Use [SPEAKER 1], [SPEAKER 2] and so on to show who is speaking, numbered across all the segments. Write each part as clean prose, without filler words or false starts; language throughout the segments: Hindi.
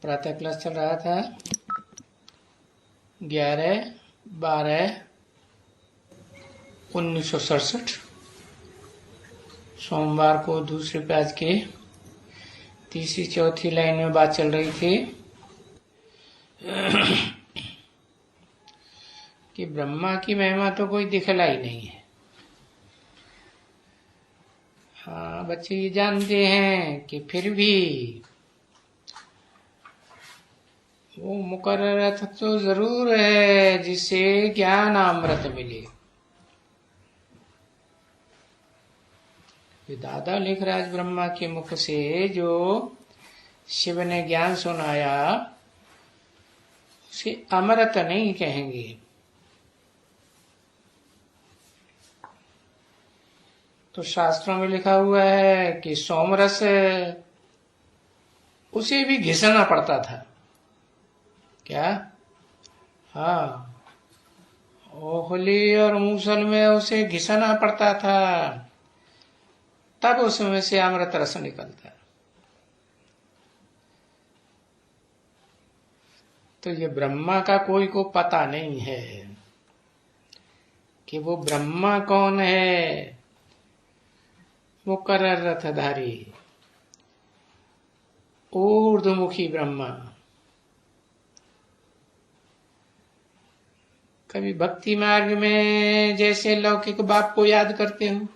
[SPEAKER 1] प्रातः क्लास चल रहा था 11/12/1967। सोमवार को दूसरे पेज के तीसरी चौथी लाइन में बात चल रही थी कि ब्रह्मा की महिमा तो कोई दिखलाई नहीं है। हाँ, बच्चे ये जानते हैं कि फिर भी वो मुकर्रर अर्थ तो जरूर है जिसे ज्ञान अमृत मिले। दादा लिख रहा है ब्रह्मा के मुख से जो शिव ने ज्ञान सुनाया उसे अमृत नहीं कहेंगे। तो शास्त्रों में लिखा हुआ है कि सोमरस उसे भी घिसना पड़ता था। क्या? हाँ, ओखली और मूसल में उसे घिसना पड़ता था, तब उसमें से अमृत रस निकलता। तो ये ब्रह्मा का कोई को पता नहीं है कि वो ब्रह्मा कौन है। मुकर्रर रथधारी ऊर्ध्वमुखी ब्रह्मा। कभी भक्ति मार्ग में जैसे लौकिक बाप को याद करते हो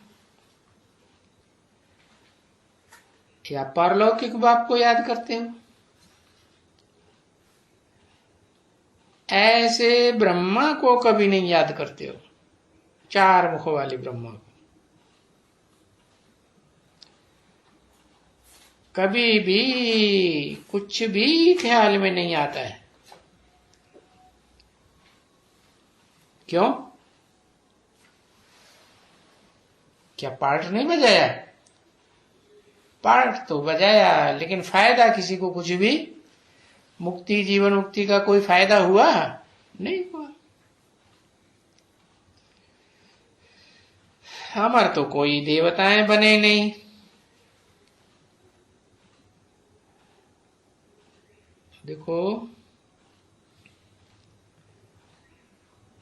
[SPEAKER 1] या परलौकिक बाप को याद करते हो, ऐसे ब्रह्मा को कभी नहीं याद करते हो। चार मुखों वाले ब्रह्मा को कभी भी कुछ भी ख्याल में नहीं आता है। क्यों? क्या पार्ट नहीं बजाया? पार्ट तो बजाया, लेकिन फायदा किसी को कुछ भी मुक्ति, जीवन मुक्ति का कोई फायदा हुआ नहीं हुआ। हमारे तो कोई देवताएं बने नहीं। देखो,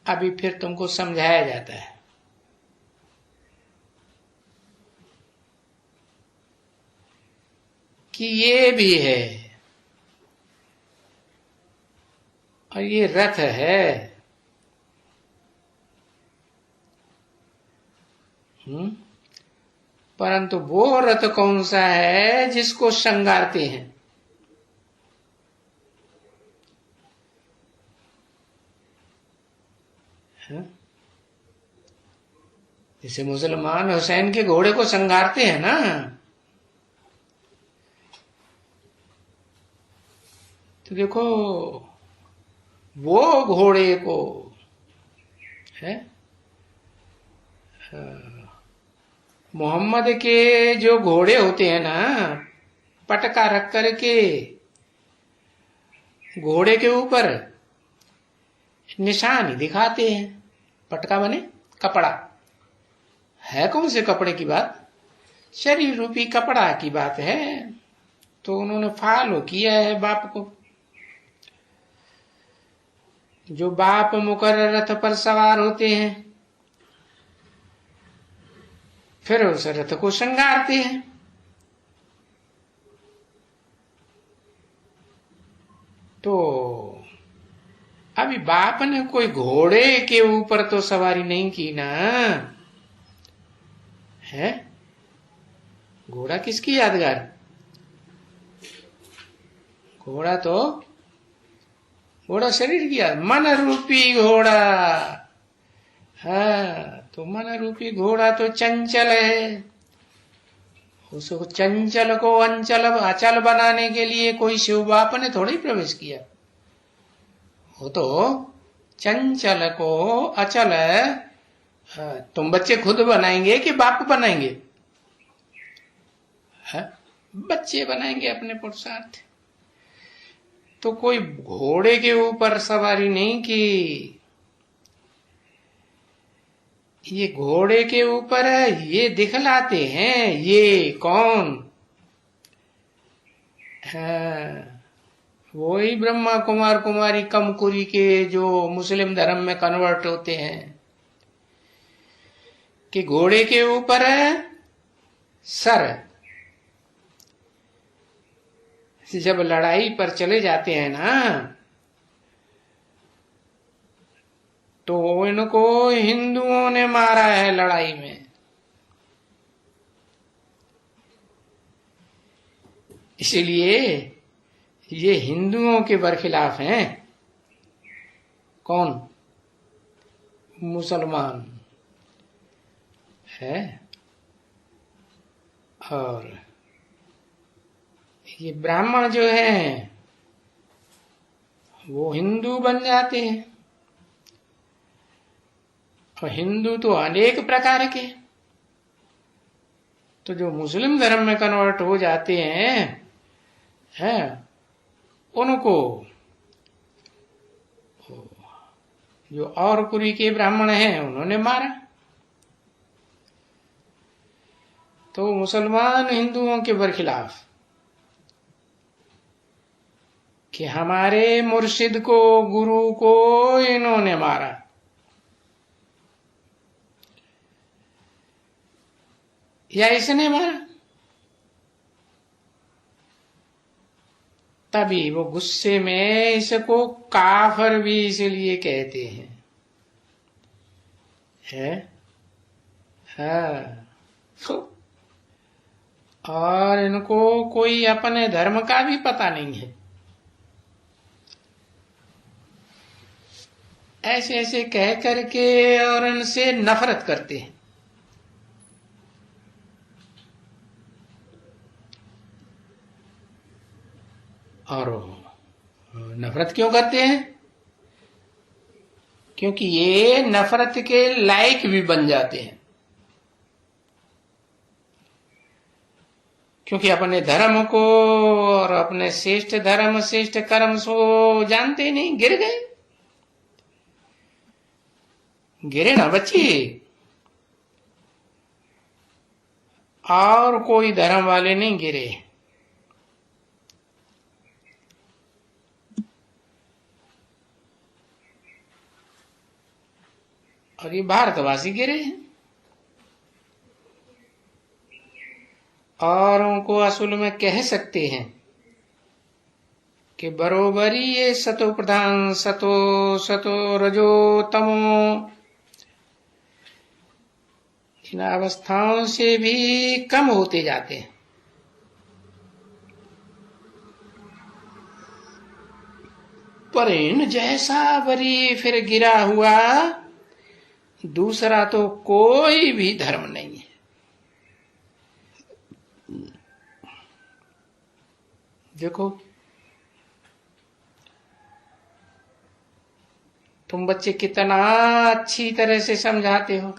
[SPEAKER 1] अभी फिर तुमको समझाया जाता है कि ये भी है और ये रथ है। परंतु वो रथ कौन सा है जिसको श्रृंगारते हैं? जैसे मुसलमान हुसैन के घोड़े को श्रृंगारते हैं ना, तो देखो वो घोड़े को है मोहम्मद के जो घोड़े होते हैं ना, पटका रख करके घोड़े के ऊपर निशानी दिखाते हैं। पटका बने कपड़ा है। कौन से कपड़े की बात? शरीर रूपी कपड़ा की बात है। तो उन्होंने फॉलो किया है बाप को। जो बाप मुकर्रर रथ पर सवार होते हैं फिर उस रथ को श्रृंगारते हैं। तो अभी बाप ने कोई घोड़े के ऊपर तो सवारी नहीं की ना है। घोड़ा किसकी यादगार? घोड़ा शरीर की याद, मन रूपी घोड़ा। हाँ, तो मन रूपी घोड़ा तो चंचल है। उसको चंचल को अचल बनाने के लिए कोई शिव बाप ने थोड़ी प्रवेश किया। वो तो चंचल को अचल तुम बच्चे खुद बनाएंगे कि बाप बनाएंगे? बच्चे बनाएंगे अपने पुरुषार्थ। तो कोई घोड़े के ऊपर सवारी नहीं की। ये घोड़े के ऊपर ये दिखलाते हैं ये कौन है। वही ब्रह्मा कुमार कुमारी कमकुरी के जो मुस्लिम धर्म में कन्वर्ट होते हैं कि घोड़े के ऊपर सर, जब लड़ाई पर चले जाते हैं ना तो इनको हिंदुओं ने मारा है लड़ाई में। इसलिए ये हिंदुओं के बरखिलाफ हैं। कौन? मुसलमान है। और ये ब्राह्मण जो हैं वो हिंदू बन जाते हैं। और हिंदू तो अनेक प्रकार के, तो जो मुस्लिम धर्म में कन्वर्ट हो जाते हैं उनको जो और कुरी के ब्राह्मण हैं उन्होंने मारा। तो मुसलमान हिंदुओं के बरखिलाफ कि हमारे मुर्शिद को, गुरु को इन्होंने मारा। या इसने मारा। तभी वो गुस्से में इसको काफर भी इसलिए कहते हैं। है? हाँ। और इनको कोई अपने धर्म का भी पता नहीं है। ऐसे ऐसे कह करके और इनसे नफरत करते हैं। और नफरत क्यों करते हैं? क्योंकि ये नफरत के लायक भी बन जाते हैं। क्योंकि अपने धर्म को और अपने श्रेष्ठ धर्म श्रेष्ठ कर्म को जानते नहीं, गिर गए। गिरे ना बच्चे। और कोई धर्म वाले नहीं गिरे। और ये भारतवासी गिरे हैं। और उनको असल में कह सकते हैं कि बरोबरी ये सतो प्रधान, सतो सतो रजो तमो, इन अवस्थाओं से भी कम होते जाते हैं। पर इन जैसा बरी फिर गिरा हुआ दूसरा तो कोई भी धर्म नहीं है। देखो तुम बच्चे कितना अच्छी तरह से समझाते हो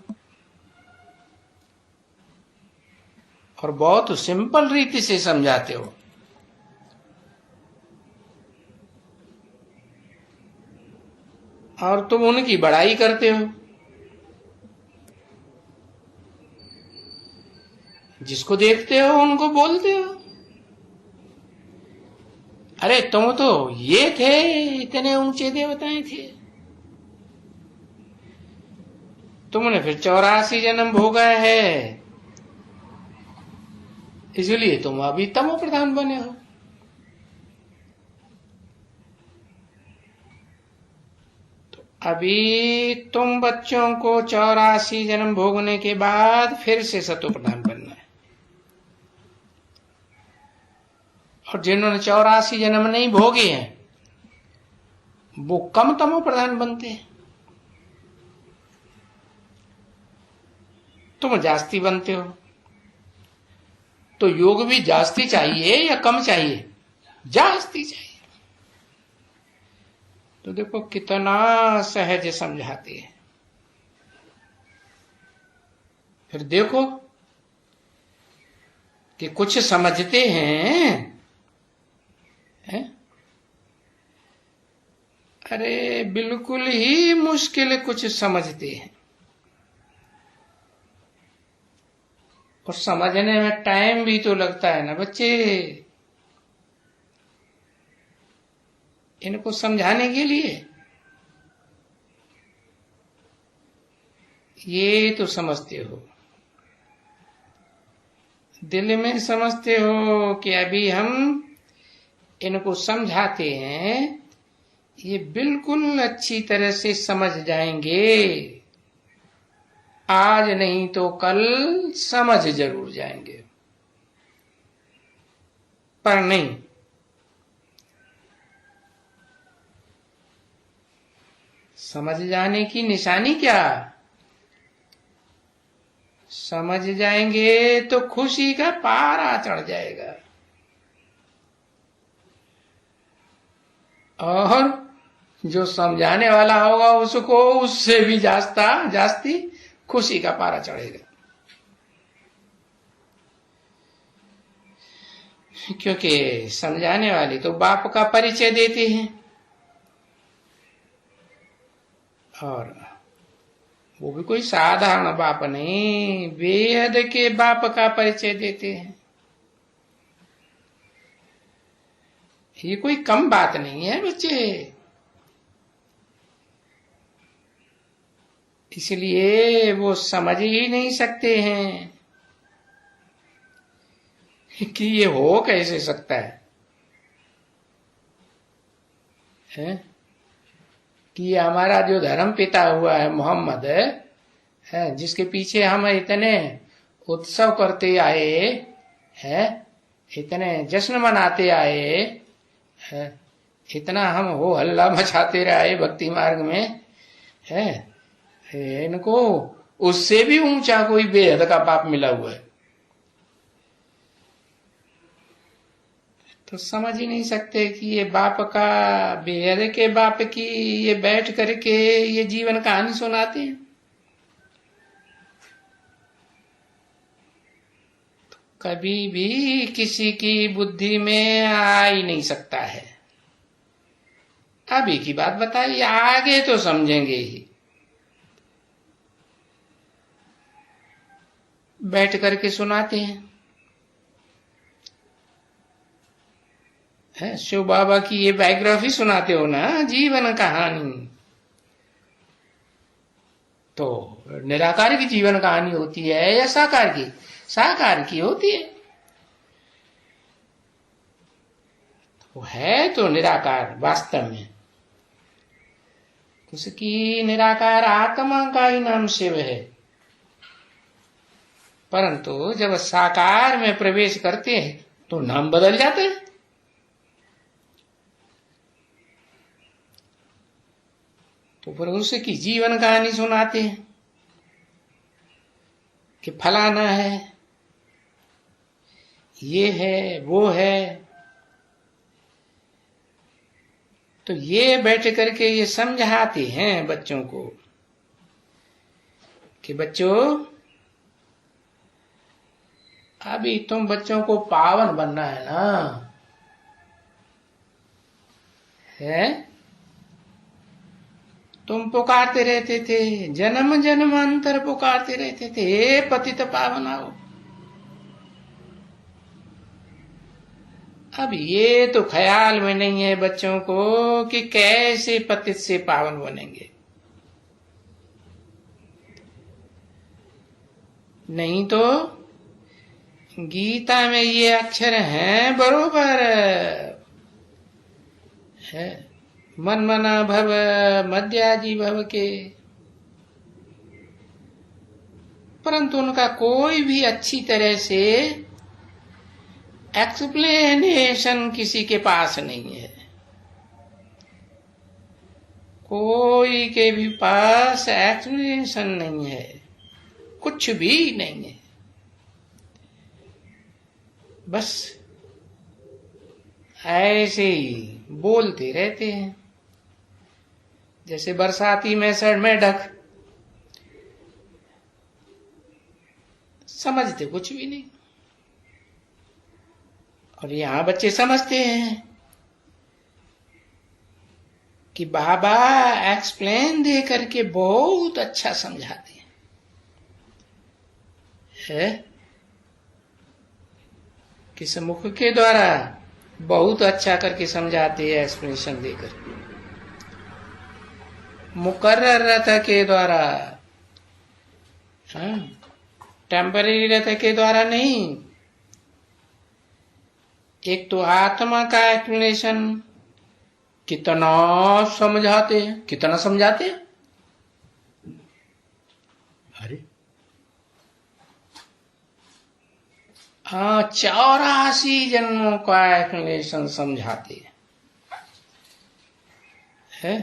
[SPEAKER 1] और बहुत सिंपल रीति से समझाते हो। और तुम उनकी बड़ाई करते हो। जिसको देखते हो उनको बोलते हो, अरे तुम तो ये थे, इतने ऊंचे देवताएं थे। तुमने फिर 84 जन्म भोगा है, इसलिए तुम अभी तमो प्रधान बने हो। तो अभी तुम बच्चों को 84 जन्म भोगने के बाद फिर से सतो प्रधान बनना है। और जिन्होंने 84 जन्म नहीं भोगे हैं वो कम तमो प्रधान बनते हैं। तुम जास्ती बनते हो। तो योग भी जास्ती चाहिए या कम चाहिए? जास्ती चाहिए। तो देखो कितना सहज समझाते हैं। फिर देखो कि कुछ समझते हैं, अरे बिल्कुल ही मुश्किल कुछ समझते हैं। और समझने में टाइम भी तो लगता है ना बच्चे। इनको समझाने के लिए। ये तो समझते हो, दिल में समझते हो कि अभी हम इनको समझाते हैं, ये बिल्कुल अच्छी तरह से समझ जाएंगे, आज नहीं तो कल समझ जरूर जाएंगे। पर नहीं, समझ जाने की निशानी क्या? समझ जाएंगे तो खुशी का पारा चढ़ जाएगा, और जो समझाने वाला होगा उसको उससे भी जास्ती खुशी का पारा चढ़ेगा। क्योंकि समझाने वाले तो बाप का परिचय देते हैं, और वो भी कोई साधारण बाप नहीं, बेहद के बाप का परिचय देते हैं। ये कोई कम बात नहीं है बच्चे। इसलिए वो समझ ही नहीं सकते हैं कि ये हो कैसे सकता है? कि ये हमारा जो धर्म पिता हुआ है मोहम्मद है, जिसके पीछे हम इतने उत्सव करते आए हैं, इतने जश्न मनाते आए हैं, इतना हम हो हल्ला मचाते रहे भक्ति मार्ग में है, इनको उससे भी ऊंचा कोई बेहद का पाप मिला हुआ है। तो समझ ही नहीं सकते कि ये बाप का, बेहद के बाप की ये बैठ करके ये जीवन कहानी सुनाते हैं। तो कभी भी किसी की बुद्धि में आ ही नहीं सकता है। अभी की बात बताइए, आगे तो समझेंगे ही। बैठ करके सुनाते हैं। शिव बाबा की ये बायोग्राफी सुनाते हो ना, जीवन कहानी, तो निराकार की जीवन कहानी होती है या साकार की? साकार की होती है। तो है तो निराकार वास्तव में, उसकी निराकार आत्मा का ही नाम शिव है। परंतु जब साकार में प्रवेश करते हैं तो नाम बदल जाते हैं। तो फिर उसकी जीवन कहानी सुनाते हैं कि फलाना है, ये है, वो है। तो ये बैठ करके ये समझाते हैं बच्चों को कि बच्चों, अभी तुम बच्चों को पावन बनना है ना, है? तुम पुकारते रहते थे, जन्म जन्मांतर पुकारते रहते थे, हे पतित पावन आओ। अब ये तो ख्याल में नहीं है बच्चों को कि कैसे पतित से पावन बनेंगे। नहीं तो गीता में ये अक्षर हैं बरोबर है, मन मना भव मध्याजी भव के, परंतु उनका कोई भी अच्छी तरह से एक्सप्लेनेशन किसी के पास नहीं है। कोई के भी पास एक्सप्लेनेशन नहीं है, कुछ भी नहीं है। बस ऐसे ही बोलते रहते हैं जैसे बरसाती मैसड़ में ढक, समझते कुछ भी नहीं। और यहां बच्चे समझते हैं कि बाबा एक्सप्लेन दे करके बहुत अच्छा समझाते हैं। किस मुख के द्वारा? बहुत अच्छा करके समझाते हैं एक्सप्लेनेशन देकर। मुकर्रर रथ के द्वारा, टेम्पररी रथ के द्वारा नहीं। एक तो आत्मा का एक्सप्लेनेशन कितना समझाते हैं, कितना समझाते हैं। अरे 84 जन्मों का एक्सप्लेनेशन समझाते है।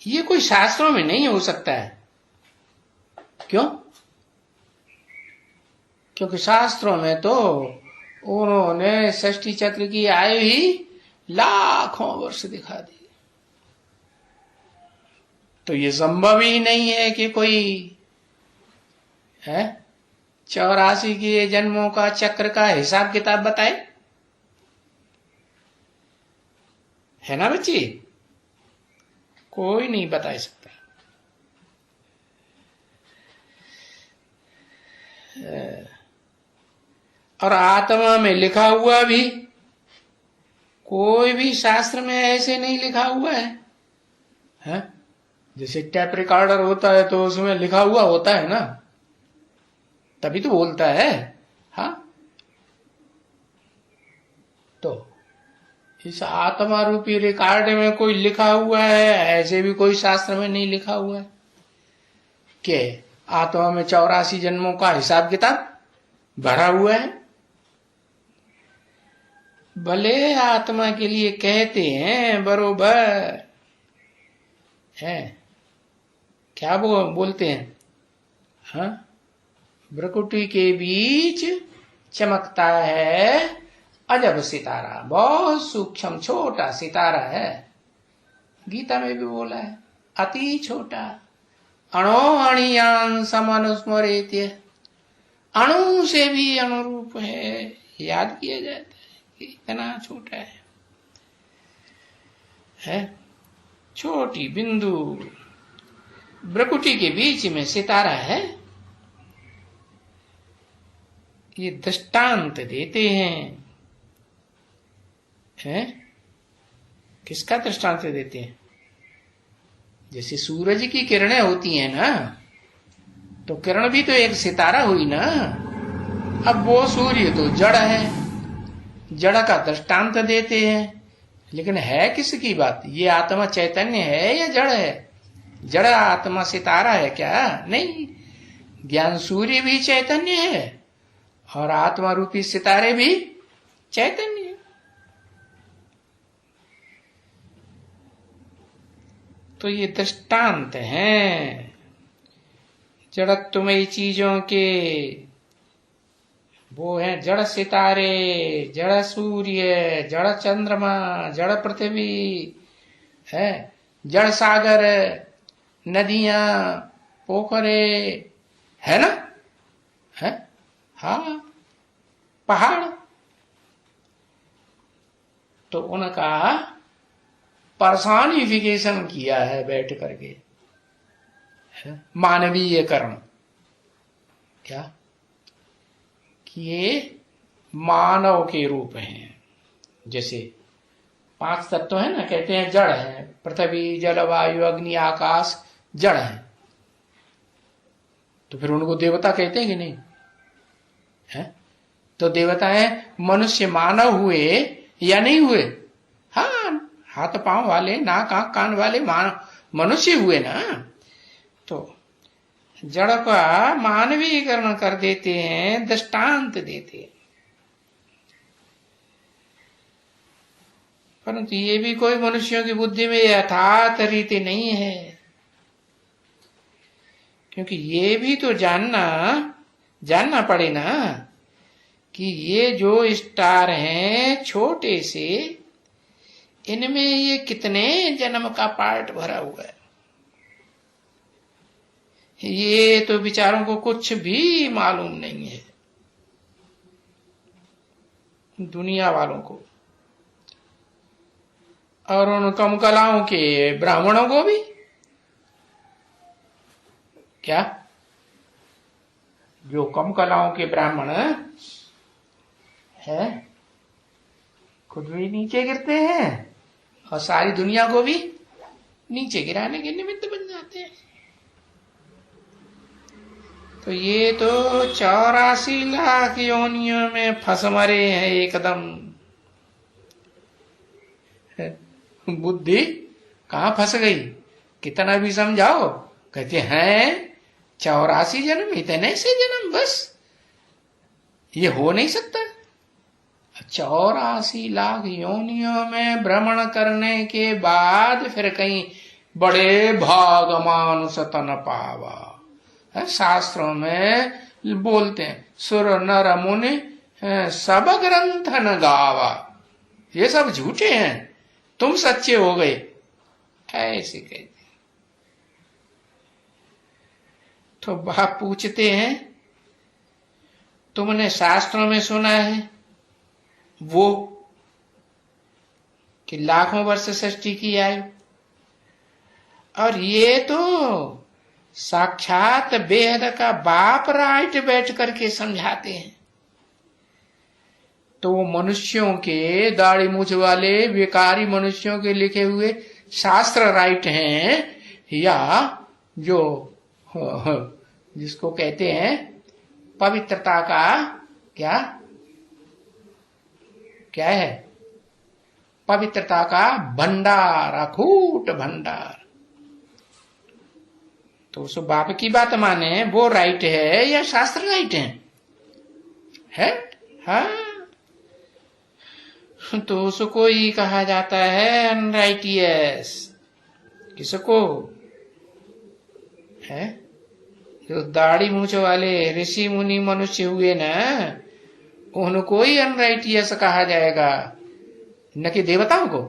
[SPEAKER 1] ये कोई शास्त्रों में नहीं हो सकता है। क्यों? क्योंकि शास्त्रों में तो उन्होंने षष्ठी चक्र की आयु ही लाखों वर्ष दिखा दी। तो ये संभव ही नहीं है कि कोई है 84 के जन्मों का चक्र का हिसाब किताब बताए, है ना बच्ची? कोई नहीं बता सकता। और आत्मा में लिखा हुआ भी कोई भी शास्त्र में ऐसे नहीं लिखा हुआ है? जैसे टेप रिकॉर्डर होता है तो उसमें लिखा हुआ होता है ना, तभी तो बोलता है। हाँ, तो इस आत्मा रूपी रिकॉर्ड में कोई लिखा हुआ है, ऐसे भी कोई शास्त्र में नहीं लिखा हुआ है कि आत्मा में 84 जन्मों का हिसाब किताब भरा हुआ है। भले आत्मा के लिए कहते हैं बरोबर है, क्या बोलते हैं? हाँ, भ्रकुटी के बीच चमकता है अजब सितारा, बहुत सूक्ष्म छोटा सितारा है। गीता में भी बोला है अति छोटा, अणो अणियान समनुस्मरेत्य, अणु से भी अनुरूप है, याद किया जाता है कि इतना छोटा है। छोटी बिंदु भ्रकुटी के बीच में सितारा है। ये दृष्टांत देते हैं, किसका दृष्टांत देते हैं? जैसे सूरज की किरणें होती हैं ना, तो किरण भी तो एक सितारा हुई ना। अब वो सूर्य तो जड़ है, जड़ का दृष्टांत देते हैं, लेकिन है किसकी बात? ये आत्मा चैतन्य है या जड़ है? जड़ आत्मा सितारा है क्या? नहीं, ज्ञान सूर्य भी चैतन्य है और आत्मा रूपी सितारे भी चैतन्य है। तो ये दृष्टांत हैं जड़त्वमयी चीजों के। वो है जड़ सितारे, जड़ सूर्य, जड़ चंद्रमा, जड़ पृथ्वी है, जड़ सागर, नदियां, पोखरे, है ना? है, हाँ, पहाड़। तो उनका पर्सोनिफिकेशन किया है बैठ करके, मानवीयकरण। क्या कि ये मानव के रूप हैं। जैसे 5 तत्व है ना, कहते हैं जड़ है, पृथ्वी जल वायु अग्नि आकाश जड़ है। तो फिर उनको देवता कहते हैं कि नहीं? है तो देवता है मनुष्य मानव हुए या नहीं हुए? हाँ, हाथ पांव वाले, नाक आंख कान वाले मनुष्य हुए ना। तो जड़ का मानवीकरण कर देते हैं, दृष्टांत देते हैं। परंतु ये भी कोई मनुष्यों की बुद्धि में यथार्थ रीति नहीं है, क्योंकि ये भी तो जानना पड़े ना कि ये जो स्टार हैं छोटे से, इनमें ये कितने जन्म का पार्ट भरा हुआ है। ये तो बेचारों को कुछ भी मालूम नहीं है, दुनिया वालों को, और उन कम कलाओं के ब्राह्मणों को भी। क्या? जो कम कलाओं के ब्राह्मण है, खुद भी नीचे गिरते हैं और सारी दुनिया को भी नीचे गिराने के निमित्त बन जाते हैं। तो ये तो 84 लाख योनियों में फंस मरे हैं एकदम। बुद्धि कहाँ फंस गई, कितना भी समझाओ कहते हैं 84 जन्म, इतने से जन्म, बस ये हो नहीं सकता। 84 लाख योनियों में भ्रमण करने के बाद फिर कहीं बड़े भाग मानुष तन पावा। शास्त्रों में बोलते हैं सुर नर मुनि सब ग्रंथ न गावा, ये सब झूठे हैं, तुम सच्चे हो गए, ऐसे कहते। तो बाप पूछते हैं तुमने शास्त्रों में सुना है वो कि लाखों वर्ष सृष्टि की आयु, और ये तो साक्षात बेहद का बाप राइट बैठ करके समझाते हैं। तो वो मनुष्यों के, दाढ़ी मूछ वाले विकारी मनुष्यों के लिखे हुए शास्त्र राइट हैं, या जो जिसको कहते हैं पवित्रता का क्या क्या है, पवित्रता का भंडार, अखूट भंडार। तो उस बाप की बात माने वो राइट है या शास्त्र राइट है? हाँ, तो उसको ही कहा जाता है अनराइटियस। किसको है? जो दाढ़ी मूछ वाले ऋषि मुनि मनुष्य हुए ना, उनको ही अनराइटियस कहा जाएगा, न कि देवताओं को।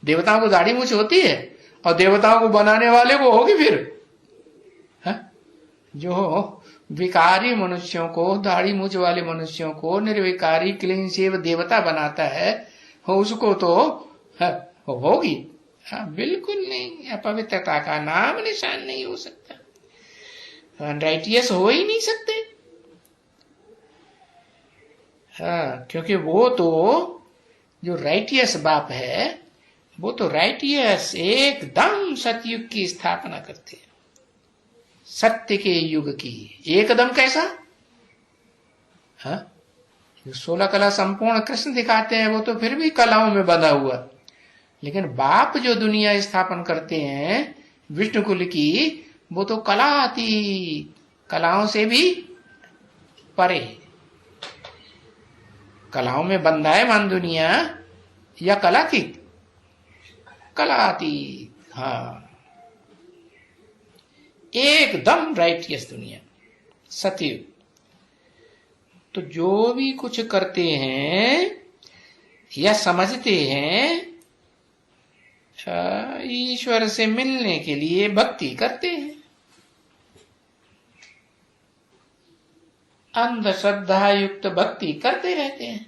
[SPEAKER 1] देवताओं को दाढ़ी मूछ होती है और देवताओं को बनाने वाले को होगी फिर। जो विकारी मनुष्यों को, दाढ़ी मूछ वाले मनुष्यों को निर्विकारी क्लीन शेव देवता बनाता है, उसको तो होगी। बिल्कुल नहीं, अपवित्रता का नाम निशान नहीं हो सकता, अनराइटियस हो ही नहीं सकते। क्योंकि वो तो जो राइटियस बाप है, वो तो राइटियस एकदम सतयुग की स्थापना करते हैं, सत्य के युग की। एकदम कैसा? जो 16 कला संपूर्ण कृष्ण दिखाते हैं वो तो फिर भी कलाओं में बंधा हुआ, लेकिन बाप जो दुनिया स्थापन करते हैं विष्णु कुल की, वो तो कलातीत, कलाओं से भी परे। कलाओं में बंधा है मान दुनिया, या कलातीत? कलातीत। हाँ, एकदम राइटियस दुनिया, सतयुग। तो जो भी कुछ करते हैं या समझते हैं, ईश्वर से मिलने के लिए भक्ति करते हैं, अंधश्रद्धा युक्त भक्ति करते रहते हैं,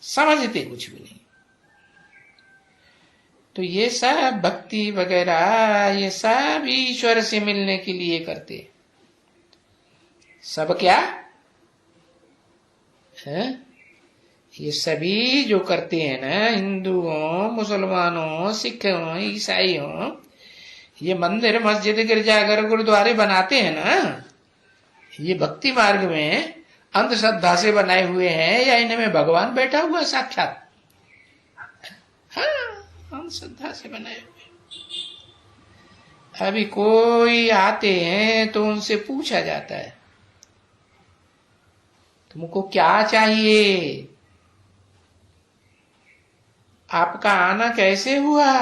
[SPEAKER 1] समझते कुछ भी नहीं। तो ये सब भक्ति वगैरह ये सब ईश्वर से मिलने के लिए करते हैं। सब क्या है? ये सभी जो करते हैं ना, हिंदू हो, मुसलमान हो, सिख हो, ईसाई हो, ये मंदिर मस्जिद गिरजाघर गुरुद्वारे बनाते हैं ना, ये भक्ति मार्ग में अंधश्रद्धा से बनाए हुए हैं या इनमें भगवान बैठा हुआ है साक्षात? हाँ, अंधश्रद्धा से बनाए हुए। अभी कोई आते हैं तो उनसे पूछा जाता है तुमको क्या चाहिए, आपका आना कैसे हुआ,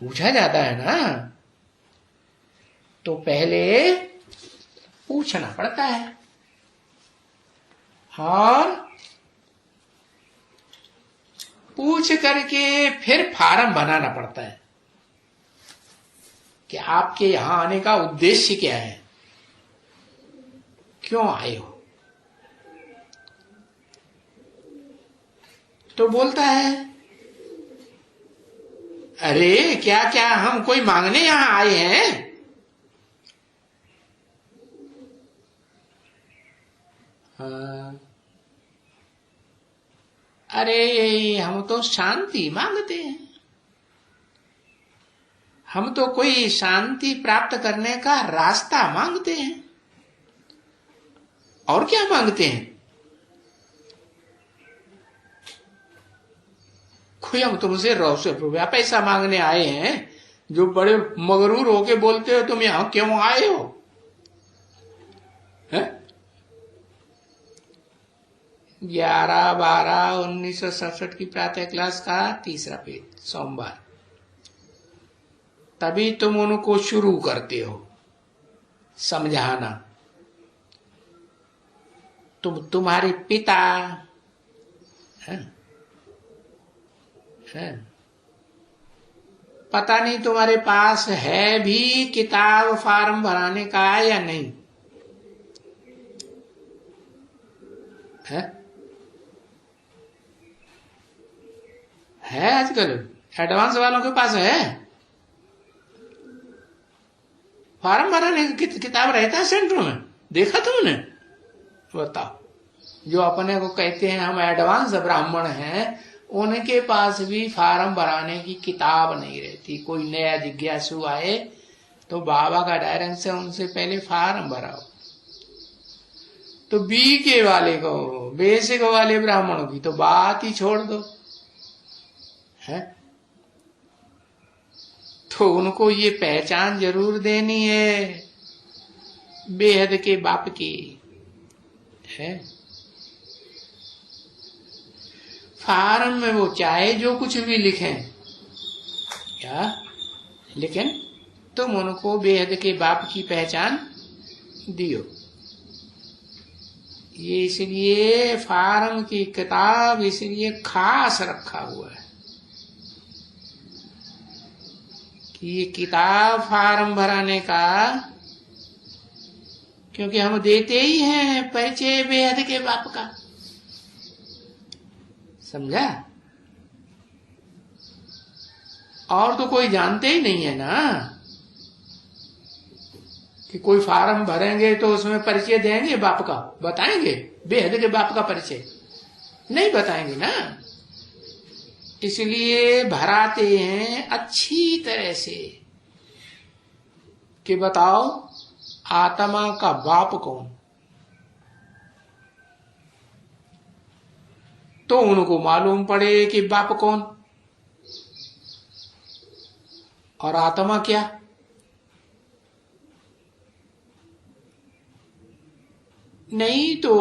[SPEAKER 1] पूछा जाता है ना। तो पहले पूछना पड़ता है और पूछ करके फिर फार्म बनाना पड़ता है कि आपके यहां आने का उद्देश्य क्या है, क्यों आए हो। तो बोलता है अरे क्या क्या हम कोई मांगने यहां आए हैं? अरे हम तो शांति मांगते हैं, हम तो कोई शांति प्राप्त करने का रास्ता मांगते हैं। और क्या मांगते हैं? कोई हम तुमसे रुपया पैसा मांगने आए हैं, जो बड़े मगरूर होके बोलते हो तुम यहां क्यों आए हो? 11/12/1967 की प्रातः क्लास का 3रा पेज, सोमवार। तभी तुम उनको शुरू करते हो समझाना। तुम्हारे पिता है? पता नहीं तुम्हारे पास है भी किताब फार्म भराने का या नहीं है आजकल एडवांस वालों के पास है फार्म भराने की किताब रहता है सेंटर में, देखा तुमने? बताओ, जो अपने को कहते हैं हम एडवांस ब्राह्मण हैं, उनके पास भी फार्म भराने की किताब नहीं रहती। कोई नया जिज्ञासु आए तो बाबा का डायरेक्ट से उनसे पहले फार्म भराओ। तो बीके वाले को, बेसिक वाले ब्राह्मणों की तो बात ही छोड़ दो है। तो उनको ये पहचान जरूर देनी है बेहद के बाप की है। फार्म में वो चाहे जो कुछ भी लिखें क्या, लेकिन तुम उनको बेहद के बाप की पहचान दियो। ये इसलिए फार्म की किताब इसलिए खास रखा हुआ है कि ये किताब फार्म भराने का, क्योंकि हम देते ही हैं परिचय बेहद के बाप का, समझा? और तो कोई जानते ही नहीं है ना कि कोई फार्म भरेंगे तो उसमें परिचय देंगे बाप का, बताएंगे बेहद के बाप का परिचय? नहीं बताएंगे ना। इसलिए भराते हैं अच्छी तरह से कि बताओ आत्मा का बाप कौन। तो उनको मालूम पड़े कि बाप कौन और आत्मा क्या। नहीं तो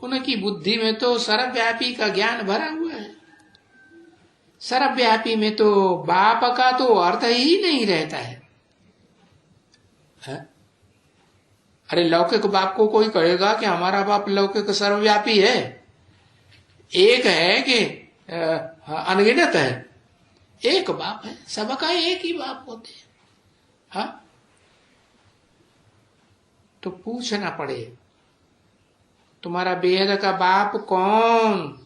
[SPEAKER 1] उनकी बुद्धि में तो सर्वव्यापी का ज्ञान भरा हुआ है। सर्वव्यापी में तो बाप का तो अर्थ ही नहीं रहता है। अरे लौकिक बाप को कोई कहेगा कि हमारा बाप लौकिक सर्वव्यापी है? एक है कि अनगिनत है? एक बाप है, सबका एक ही बाप होते हैं। हाँ, तो पूछना पड़े तुम्हारा बेहद का बाप कौन,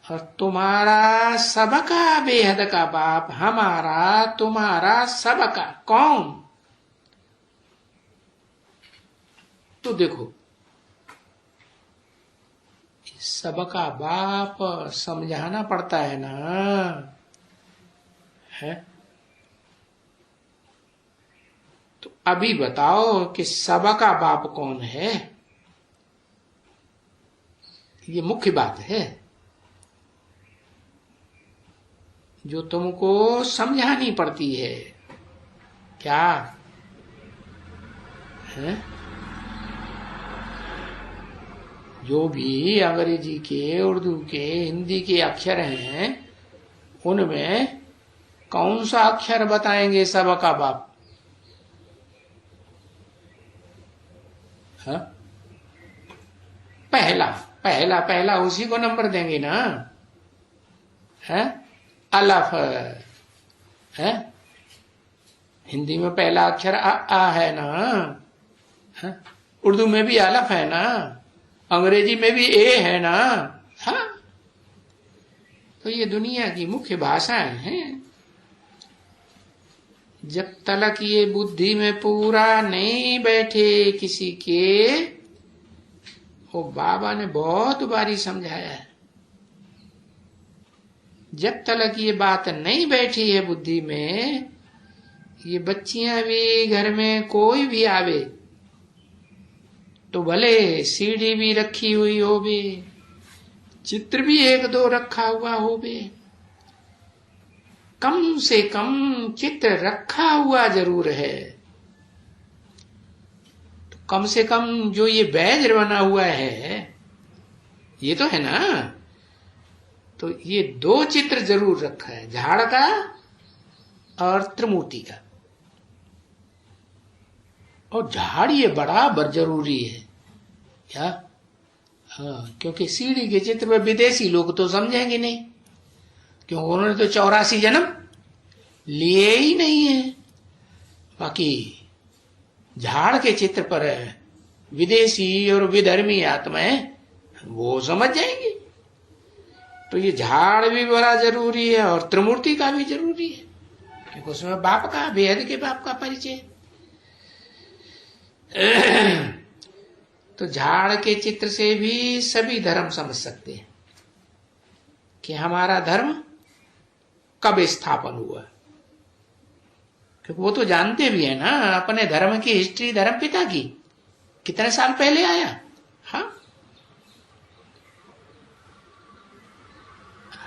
[SPEAKER 1] और तुम्हारा सबका बेहद का बाप, हमारा तुम्हारा सबका कौन। तो देखो सबका बाप समझाना पड़ता है ना है। तो अभी बताओ कि सबका बाप कौन है, ये मुख्य बात है जो तुमको समझानी पड़ती है। क्या है? जो भी अंग्रेजी के, उर्दू के, हिंदी के अक्षर हैं, उनमें कौन सा अक्षर बताएंगे सबका बाप? हाँ? पहला पहला पहला उसी को नंबर देंगे ना है। अलफ है, हिंदी में पहला अक्षर आ है ना है? उर्दू में भी अलफ है ना, अंग्रेजी में भी ए है ना। हाँ, तो ये दुनिया की मुख्य भाषाएं हैं। जब तक ये बुद्धि में पूरा नहीं बैठे किसी के, वो बाबा ने बहुत बारी समझाया है, जब तक ये बात नहीं बैठी है बुद्धि में, ये बच्चियां भी घर में कोई भी आवे तो भले सीढ़ी भी रखी हुई हो भी, चित्र भी एक दो रखा हुआ हो भी, कम से कम चित्र रखा हुआ जरूर है। तो कम से कम जो ये बैज बना हुआ है ये तो है ना, तो ये 2 चित्र जरूर रखा है, झाड़ का और त्रिमूर्ति का। और झाड़ ये बराबर जरूरी है क्या? हाँ, क्योंकि सीढ़ी के चित्र में विदेशी लोग तो समझेंगे नहीं, क्योंकि उन्होंने तो 84 जन्म लिए ही नहीं है। बाकी झाड़ के चित्र पर विदेशी और विधर्मी आत्माएं वो समझ जाएंगे। तो ये झाड़ भी बड़ा जरूरी है और त्रिमूर्ति का भी जरूरी है, क्योंकि उसमें बाप का, बेहद के बाप का परिचय। तो झाड़ के चित्र से भी सभी धर्म समझ सकते हैं कि हमारा धर्म कब स्थापन हुआ, क्योंकि वो तो जानते भी है ना अपने धर्म की हिस्ट्री, धर्म पिता की कितने साल पहले आया। हाँ,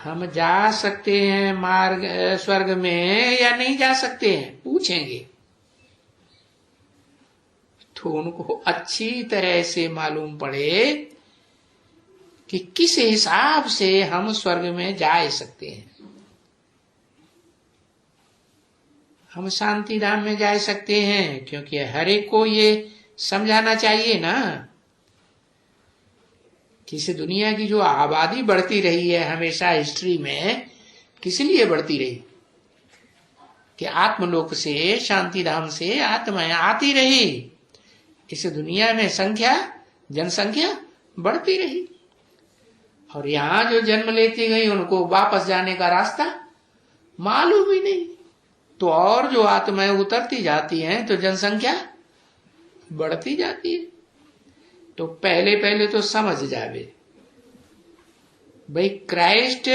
[SPEAKER 1] हम जा सकते हैं मार्ग स्वर्ग में या नहीं जा सकते हैं, पूछेंगे तो उनको अच्छी तरह से मालूम पड़े कि किस हिसाब से हम स्वर्ग में जा सकते हैं। हम शांति धाम में जा सकते हैं, क्योंकि हर एक को ये समझाना चाहिए ना कि इस दुनिया की जो आबादी बढ़ती रही है हमेशा हिस्ट्री में, किस लिए बढ़ती रही कि आत्मलोक से, शांति धाम से आत्माएं आती रही, इस दुनिया में संख्या, जनसंख्या बढ़ती रही, और यहां जो जन्म लेती गई उनको वापस जाने का रास्ता मालूम ही नहीं। तो और जो आत्माएं उतरती जाती हैं तो जनसंख्या बढ़ती जाती है। तो पहले पहले तो समझ जावे भाई क्राइस्ट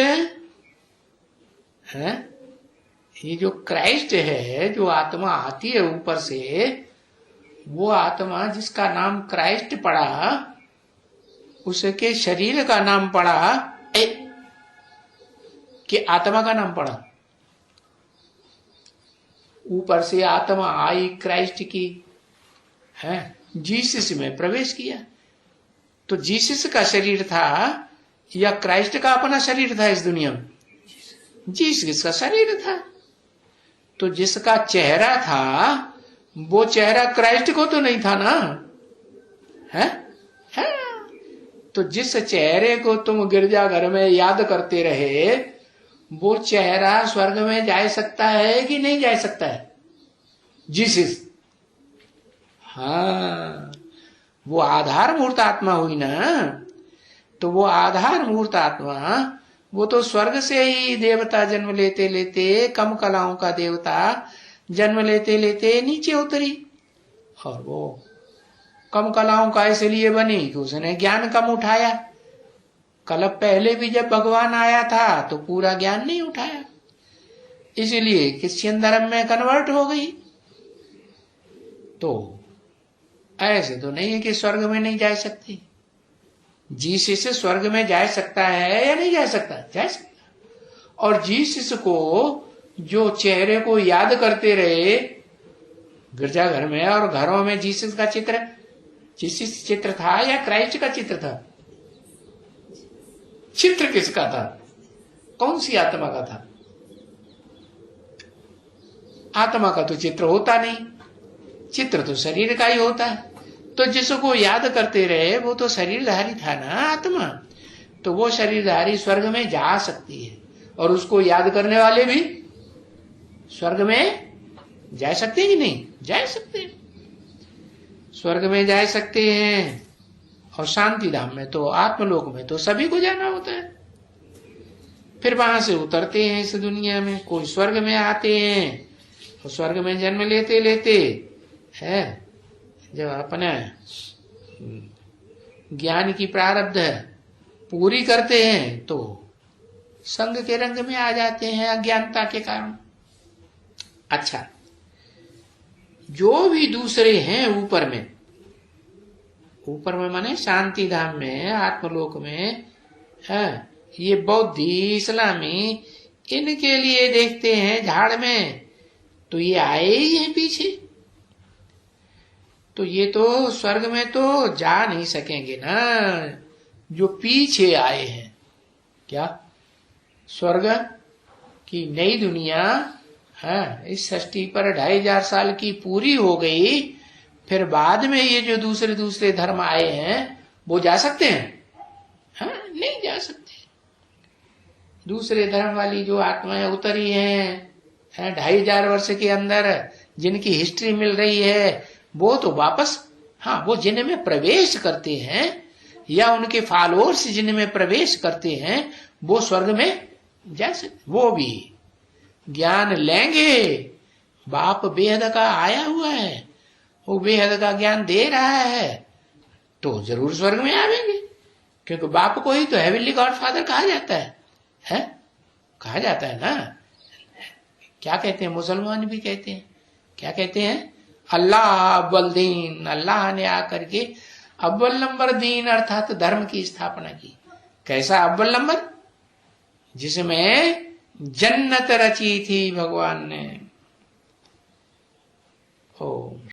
[SPEAKER 1] है, ये जो क्राइस्ट है, जो आत्मा आती है ऊपर से, वो आत्मा जिसका नाम क्राइस्ट पड़ा, उसके शरीर का नाम पड़ा कि आत्मा का नाम पड़ा। ऊपर से आत्मा आई क्राइस्ट की, है जीसस में प्रवेश किया। तो जीसस का शरीर था या क्राइस्ट का अपना शरीर था इस दुनिया में? जीसस का शरीर था। तो जिसका चेहरा था वो चेहरा क्राइस्ट को तो नहीं था ना, है? तो जिस चेहरे को तुम गिरजाघर में याद करते रहे, वो चेहरा स्वर्ग में जा सकता है कि नहीं जा सकता है? जीसस, हाँ, वो आधार मूर्त आत्मा हुई ना। तो वो आधार मूर्त आत्मा, वो तो स्वर्ग से ही देवता जन्म लेते लेते, कम कलाओं का देवता जन्म लेते लेते नीचे उतरी, और वो कम कलाओं का इसलिए बनी कि उसने ज्ञान कम उठाया। कल पहले भी जब भगवान आया था तो पूरा ज्ञान नहीं उठाया, इसलिए क्रिश्चियन धर्म में कन्वर्ट हो गई। तो ऐसे तो नहीं है कि स्वर्ग में नहीं जा सकती। जीसस से स्वर्ग में जा सकता है या नहीं जा सकता? जा सकता। और जीसस को जो चेहरे को याद करते रहे गिरजाघर में और घरों में, जीसस का चित्र, जीसस चित्र था या क्राइस्ट का चित्र था? चित्र किसका था? कौन सी आत्मा का था? आत्मा का तो चित्र होता नहीं, चित्र तो शरीर का ही होता है। तो जिसको याद करते रहे वो तो शरीरधारी था ना आत्मा, तो वो शरीरधारी स्वर्ग में जा सकती है, और उसको याद करने वाले भी स्वर्ग में जा सकते हैं कि नहीं? जा सकते हैं, स्वर्ग में जा सकते हैं। और शांति धाम में तो, आत्मलोक में तो सभी को जाना होता है। फिर वहां से उतरते हैं इस दुनिया में, कोई स्वर्ग में आते हैं और स्वर्ग में जन्म लेते लेते है जब अपने ज्ञान की प्रारब्ध पूरी करते हैं तो संग के रंग में आ जाते हैं अज्ञानता के कारण। अच्छा, जो भी दूसरे हैं ऊपर में माने शांति धाम में, आत्मलोक में है, ये बौद्धि इस्लामी, इनके लिए देखते हैं झाड़ में, तो ये आए ही हैं पीछे, तो ये तो स्वर्ग में तो जा नहीं सकेंगे ना जो पीछे आए हैं। क्या स्वर्ग की नई दुनिया है, इस सृष्टि पर 2500 साल की पूरी हो गई, फिर बाद में ये जो दूसरे दूसरे धर्म आए हैं वो जा सकते हैं? हाँ, नहीं जा सकते। दूसरे धर्म वाली जो आत्माएं उतरी हैं 2500 वर्ष के अंदर, जिनकी हिस्ट्री मिल रही है, वो तो वापस, हाँ, वो जिनमें प्रवेश करते हैं या उनके फॉलोअर्स जिनमें प्रवेश करते हैं वो स्वर्ग में जा सकते, वो भी ज्ञान लेंगे। बाप बेहद का आया हुआ है, वो बेहद का ज्ञान दे रहा है, तो जरूर स्वर्ग में आवेंगे, क्योंकि बाप को ही तो हेवनली गॉडफादर कहा जाता है? कहा जाता है ना। क्या कहते हैं मुसलमान भी कहते हैं, क्या कहते हैं? अल्लाह अव्वल दीन, अल्लाह ने आकर के अव्वल नंबर दीन अर्थात धर्म की स्थापना की। कैसा अव्वल नंबर? जिसमें जन्नत रची थी भगवान ने। ओ